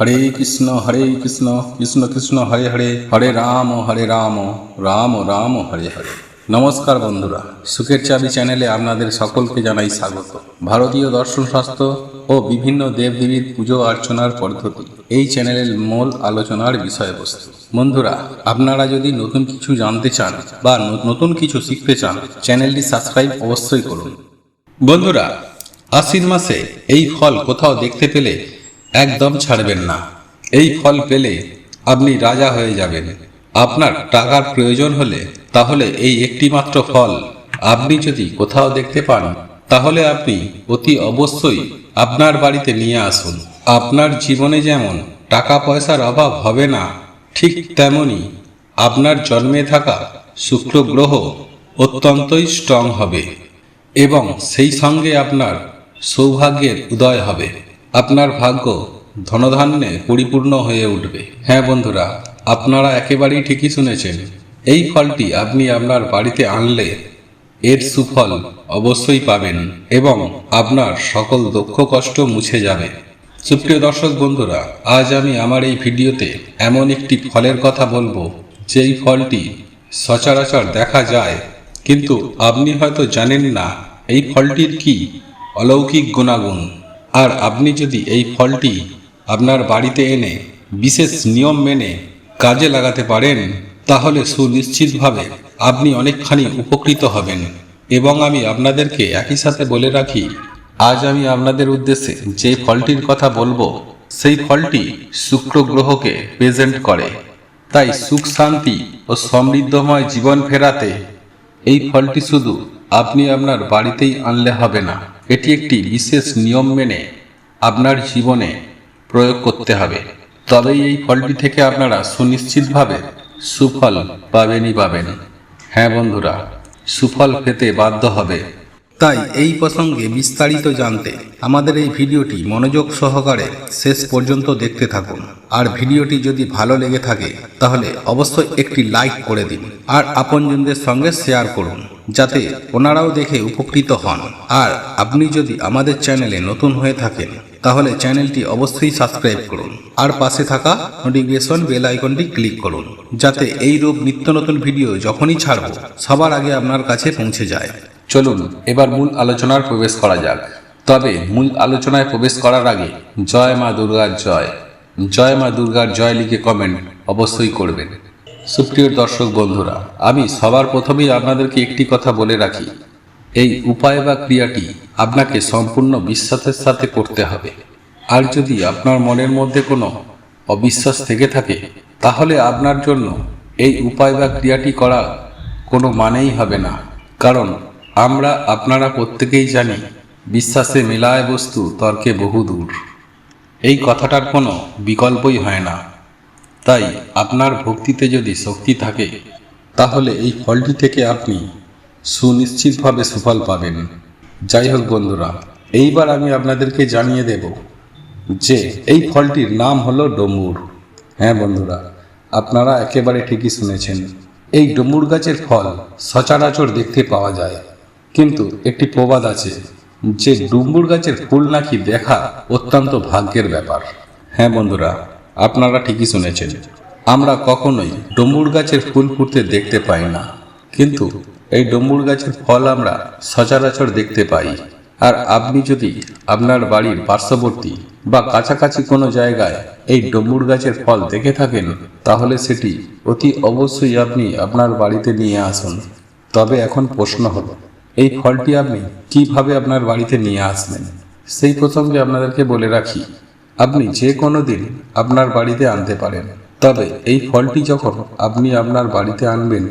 হরে কৃষ্ণ কৃষ্ণ কৃষ্ণ হরে হরে, হরে রাম রাম রাম হরে হরে। নমস্কার বন্ধুরা, সুখের চাবি চ্যানেলে আপনাদের সকলকে জানাই স্বাগত। ভারতীয় দর্শন শাস্ত্র ও বিভিন্ন দেবদেবীর পুজো অর্চনার পদ্ধতি এই চ্যানেলের মূল আলোচনার বিষয়বস্তু। বন্ধুরা, আপনারা যদি নতুন কিছু জানতে চান বা নতুন কিছু শিখতে চান, চ্যানেলটি সাবস্ক্রাইব অবশ্যই করুন। বন্ধুরা, আশ্বিন মাসে এই ফল কোথাও দেখতে পেলে একদম ছাড়বেন না। এই ফল পেলে আপনি রাজা হয়ে যাবেন। আপনার টাকার প্রয়োজন হলে তাহলে এই একটি মাত্র ফল আপনি যদি কোথাও দেখতে পান, তাহলে আপনি অতি অবশ্যই আপনার বাড়িতে নিয়ে আসুন। আপনার জীবনে যেমন টাকা পয়সার অভাব হবে না, ঠিক তেমনি আপনার জন্মে থাকা শুক্র গ্রহ অত্যন্তই স্ট্রং হবে এবং সেই সঙ্গে আপনার সৌভাগ্যের উদয় হবে। আপনার ভাগ্য ধনধান্যে পরিপূর্ণ হয়ে উঠবে। হ্যাঁ বন্ধুরা, আপনারা একেবারেই ঠিকই শুনেছেন। এই ফলটি আপনি আপনার বাড়িতে আনলে এর সুফল অবশ্যই পাবেন এবং আপনার সকল দুঃখ কষ্ট মুছে যাবে। সুপ্রিয় দর্শক বন্ধুরা, আজ আমি আমার এই ভিডিওতে এমন একটি ফলের কথা বলবো, যেই ফলটি সচরাচর দেখা যায়, কিন্তু আপনি হয়তো জানেন না এই ফলটির কি অলৌকিক গুণাগুণ। আর আপনি যদি এই ফলটি আপনার বাড়িতে এনে বিশেষ নিয়ম মেনে কাজে লাগাতে পারেন, তাহলে সুনিশ্চিতভাবে আপনি অনেকখানি উপকৃত হবেন। এবং আমি আপনাদেরকে একই সাথে বলে রাখি, আজ আমি আপনাদের উদ্দেশ্যে যে ফলটির কথা বলবো, সেই ফলটি শুক্র গ্রহকে প্রেজেন্ট করে। তাই সুখ শান্তি ও সমৃদ্ধময় জীবন ফেরাতে এই ফলটি শুধু আপনি আপনার বাড়িতেই আনলে হবে না, এটি একটি বিশেষ নিয়ম মেনে আপনার জীবনে প্রয়োগ করতে হবে। তবেই এই ফলটি থেকে আপনারা সুনিশ্চিতভাবে সুফল পাবেনই পাবেন। হ্যাঁ বন্ধুরা, সুফল পেতে বাধ্য হবে। তাই এই প্রসঙ্গে বিস্তারিত জানতে আমাদের এই ভিডিওটি মনোযোগ সহকারে শেষ পর্যন্ত দেখতে থাকুন। আর ভিডিওটি যদি ভালো লেগে থাকে তাহলে অবশ্যই একটি লাইক করে দিন আর আপনজনদের সঙ্গে শেয়ার করুন, যাতে ওনারাও দেখে উপকৃত হন। আর আপনি যদি আমাদের চ্যানেলে নতুন হয়ে থাকেন, তাহলে চ্যানেলটি অবশ্যই সাবস্ক্রাইব করুন আর পাশে থাকা নোটিফিকেশন বেল আইকনটি ক্লিক করুন, যাতে এই রূপ নিত্য নতুন ভিডিও যখনই ছাড়ব সবার আগে আপনার কাছে পৌঁছে যায়। চলুন এবার মূল আলোচনার প্রবেশ করা যাক। তবে মূল আলোচনায় প্রবেশ করার আগে জয় মা দুর্গার জয়, জয় মা দুর্গার জয় লিখে কমেন্ট অবশ্যই করবেন। সুপ্রিয় দর্শক বন্ধুরা, আমি সবার প্রথমেই আপনাদেরকে একটি কথা বলে রাখি, এই উপায় বা ক্রিয়াটি আপনাকে সম্পূর্ণ বিশ্বাসের সাথে করতে হবে। আর যদি আপনার মনের মধ্যে কোনো অবিশ্বাস থেকে থাকে, তাহলে আপনার জন্য এই উপায় বা ক্রিয়াটি করা কোনো মানেই হবে না। কারণ আপনারা প্রত্যেকেই জানি, বিশ্বাসে মেলায় বস্তু তর্কে বহুদূর। এই কথাটার কোনো বিকল্পই হয় না। তাই আপনার ভক্তিতে যদি শক্তি থাকে, তাহলে এই ফলটি থেকে আপনি সুনিশ্চিতভাবে সুফল পাবেন। যাই হোক বন্ধুরা, এইবার আমি আপনাদেরকে জানিয়ে দেব যে এই ফলটির নাম হলো ডমুর। হ্যাঁ বন্ধুরা, আপনারা একেবারে ঠিকই শুনেছেন। এই ডমুর গাছের ফল সচরাচর দেখতে পাওয়া যায়, কিন্তু একটি প্রবাদ আছে যে ডুমুর গাছের ফুল নাকি দেখা অত্যন্ত ভাগ্যের ব্যাপার। হ্যাঁ বন্ধুরা, আপনারা ঠিকই শুনেছেন। আমরা কখনোই ডমুর গাছের ফুল ফুটতে দেখতে পাই না, কিন্তু এই ডমুর গাছের ফল আমরা সচরাচর দেখতে পাই। আর আপনি যদি আপনার বাড়ির পার্শ্ববর্তী বা কাছাকাছি কোনো জায়গায় এই ডমুর গাছের ফল দেখে থাকেন, তাহলে সেটি অতি অবশ্যই আপনি আপনার বাড়িতে নিয়ে আসুন। তবে এখন প্রশ্ন হলো, এই ফলটি আপনি কিভাবে আপনার বাড়িতে নিয়ে আসবেন? সেই প্রসঙ্গে আপনাদেরকে বলে রাখি, আপনি যে কোনো দিন আপনার বাড়িতে আনতে পারেন। তবে এই ফলটি যখন আপনি আপনার বাড়িতে আনবেন,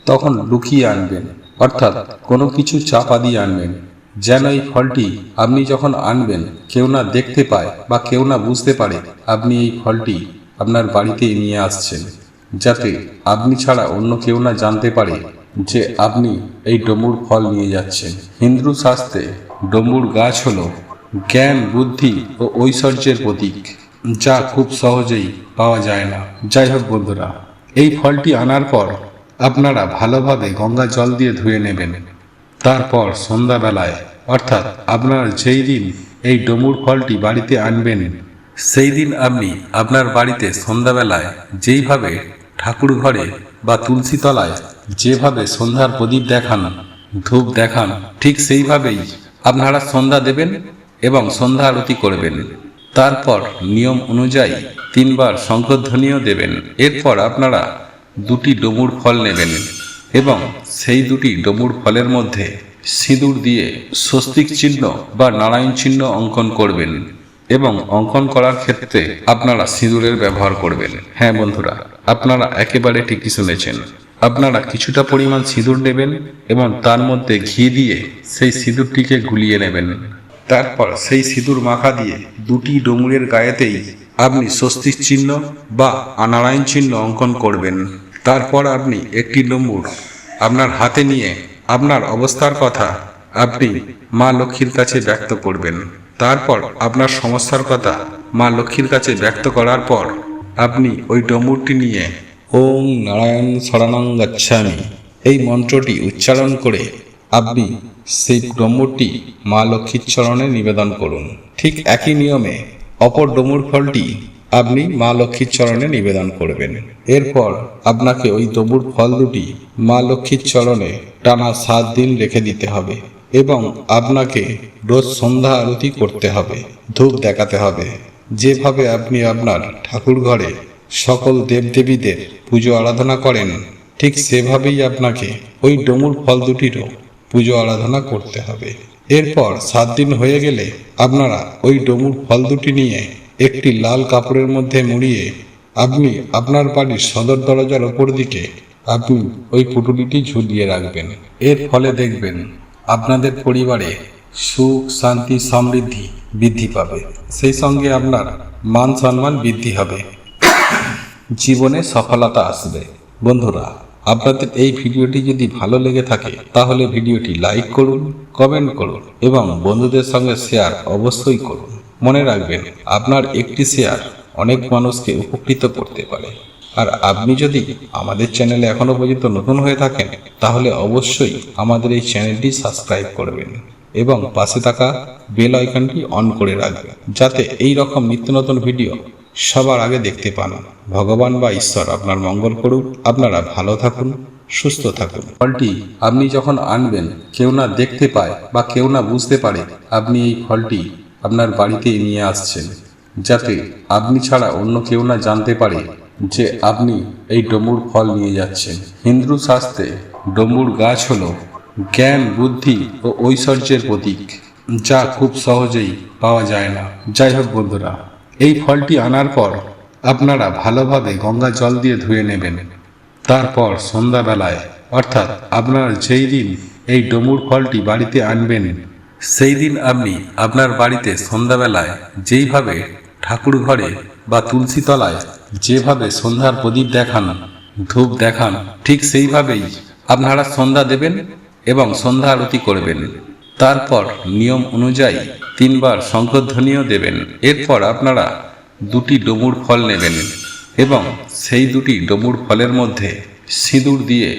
তখন লুকিয়ে আনবেন, অর্থাৎ কোনো কিছু চাপা দিয়ে আনবেন, যেন এই ফলটি আপনি যখন আনবেন কেউ না দেখতে পায় বা কেউ না বুঝতে পারে আপনি এই ফলটি আপনার বাড়িতে নিয়ে আসছেন, যাতে আপনি ছাড়া অন্য কেউ না জানতে পারে যে আপনি এই ডমুর ফল নিয়ে যাচ্ছেন। হিন্দু শাস্ত্রে ডমুর গাছ হলো জ্ঞান, বুদ্ধি ও ঐশ্বর্যের প্রতীক, যা খুব সহজেই পাওয়া যায় না। যাই হোক বন্ধুরা, এই ফলটি আনার পর আপনারা ভালোভাবে গঙ্গা জল দিয়ে ধুয়ে নেবেন। তারপর সন্ধ্যাবেলায়, অর্থাৎ আপনারা যেই দিন এই ডমুর ফলটি বাড়িতে আনবেন, সেই দিন আপনি আপনার বাড়িতে সন্ধ্যাবেলায় যেইভাবে ঠাকুর ঘরে বা তুলসী তলায় যেভাবে সন্ধ্যার প্রদীপ দেখান, ধূপ দেখান, ঠিক সেইভাবেই আপনারা সন্ধ্যা দেবেন এবং সন্ধ্যা আরতি করবেন। তারপর নিয়ম অনুযায়ী 3 বার শঙ্খধ্বনিও দেবেন। এরপর আপনারা 2টি ডমুর ফল নেবেন এবং সেই 2টি ডমুর ফলের মধ্যে সিঁদুর দিয়ে স্বস্তিক চিহ্ন বা নারায়ণ চিহ্ন অঙ্কন করবেন এবং অঙ্কন করার ক্ষেত্রে আপনারা সিঁদুরের ব্যবহার করবেন। হ্যাঁ বন্ধুরা, আপনারা একেবারে ঠিকই শুনেছেন। আপনারা কিছুটা পরিমাণ সিঁদুর নেবেন এবং তার মধ্যে ঘি দিয়ে সেই সিঁদুরটিকে গুলিয়ে নেবেন। তারপর সেই সিঁদুর মাখা দিয়ে 2টি ডমুরের গায়েতেই আপনি স্বস্তিক চিহ্ন বা নারায়ণ চিহ্ন অঙ্কন করবেন। তারপর আপনি একটি ডমুর আপনার হাতে নিয়ে আপনার অবস্থার কথা আপনি মা লক্ষ্মীর কাছে ব্যক্ত করবেন। তারপর আপনার সমস্যার কথা মা লক্ষ্মীর কাছে ব্যক্ত করার পর আপনি ওই ডমরুটি নিয়ে ওং নারায়ণ শরণং গচ্ছামি এই মন্ত্রটি উচ্চারণ করে আপনি সেই ডমরুটি মা লক্ষ্মীর চরণে নিবেদন করুন। ঠিক একই নিয়মে অপর ডমরু ফলটি আপনি মা লক্ষ্মীর চরণে নিবেদন করবেন। এরপর আপনাকে ওই ডমরু ফল দুটি মা লক্ষ্মীর চরণে টানা 7 দিন রেখে দিতে হবে এবং আপনাকে রোজ সন্ধ্যা আরতি করতে হবে, ধূপ দেখাতে হবে। যেভাবে আপনি আপনার ঠাকুর ঘরে সকল দেবদেবীদের পুজো আরাধনা করেন, ঠিক সেভাবেই আপনাকে ওই ডমরু ফল দুটিরও পুজো আরাধনা করতে হবে। এরপর 7 দিন হয়ে গেলে আপনারা ওই ডমরু ফল দুটি নিয়ে একটি লাল কাপড়ের মধ্যে মুড়িয়ে আপনি আপনার বাড়ির সদর দরজার ওপর দিকে আপনি ওই পুটুলিটি ঝুলিয়ে রাখবেন। এর ফলে দেখবেন আপনাদের পরিবারে সুখ, শান্তি, সমৃদ্ধি বৃদ্ধি পাবে। সেই সঙ্গে আপনার মান সম্মান বৃদ্ধি হবে, জীবনে সফলতা আসবে। বন্ধুরা, আপনাদের এই ভিডিওটি যদি ভালো লেগে থাকে তাহলে ভিডিওটি লাইক করুন, কমেন্ট করুন এবং বন্ধুদের সঙ্গে শেয়ার অবশ্যই করুন। মনে রাখবেন, আপনার একটি শেয়ার অনেক মানুষকে উপকৃত করতে পারে। আর আপনি যদি আমাদের চ্যানেলে এখনো পর্যন্ত নতুন হয়ে থাকেন তাহলে অবশ্যই আমাদের এই চ্যানেলটি সাবস্ক্রাইব করবেন এবং পাশে থাকা বেল আইকনটি অন করে রাখবেন, যাতে এই রকম নিত্য নতুন ভিডিও সবার আগে দেখতে পান। ভগবান বা ঈশ্বর আপনার মঙ্গল করুক। আপনারা ভালো থাকুন, সুস্থ থাকুন। ফলটি আপনি যখন আনবেন, কেউ না দেখতে পায় বা কেউ না বুঝতে পারে আপনি এই ফলটি আপনার বাড়িতে নিয়ে আসছেন, যাতে আপনি ছাড়া অন্য কেউ না জানতে পারে যে আপনি এই ডমরু ফল নিয়ে যাচ্ছেন। হিন্দু শাস্ত্রে ডমরু গাছ হলো জ্ঞান, বুদ্ধি ও ঐশ্বর্যের প্রতীক, যা খুব সহজেই পাওয়া যায় না। যাই হোক বন্ধুরা, এই ফলটি আনার পর আপনারা ভালোভাবে গঙ্গা জল দিয়ে ধুয়ে নেবেন। তারপর সন্ধ্যাবেলায়, অর্থাৎ আপনার যেই দিন এই ডমরু ফলটি বাড়িতে আনবেন, সেই দিন আপনি আপনার বাড়িতে সন্ধ্যাবেলায় যেইভাবে ঠাকুর ঘরে বা তুলসী তলায় যেভাবে সন্ধ্যার প্রদীপ দেখান, ধূপ দেখান, ঠিক সেইভাবেই আপনারা সন্ধ্যা দেবেন এবং সন্ধ্যা আরতি করবেন। তারপর নিয়ম অনুযায়ী 3 বার শঙ্খধ্বনিও দেবেন। এরপর আপনারা 2টি ডমরু ফল নেবেন এবং সেই 2টি ডমরু ফলের মধ্যে সিঁদুর দিয়ে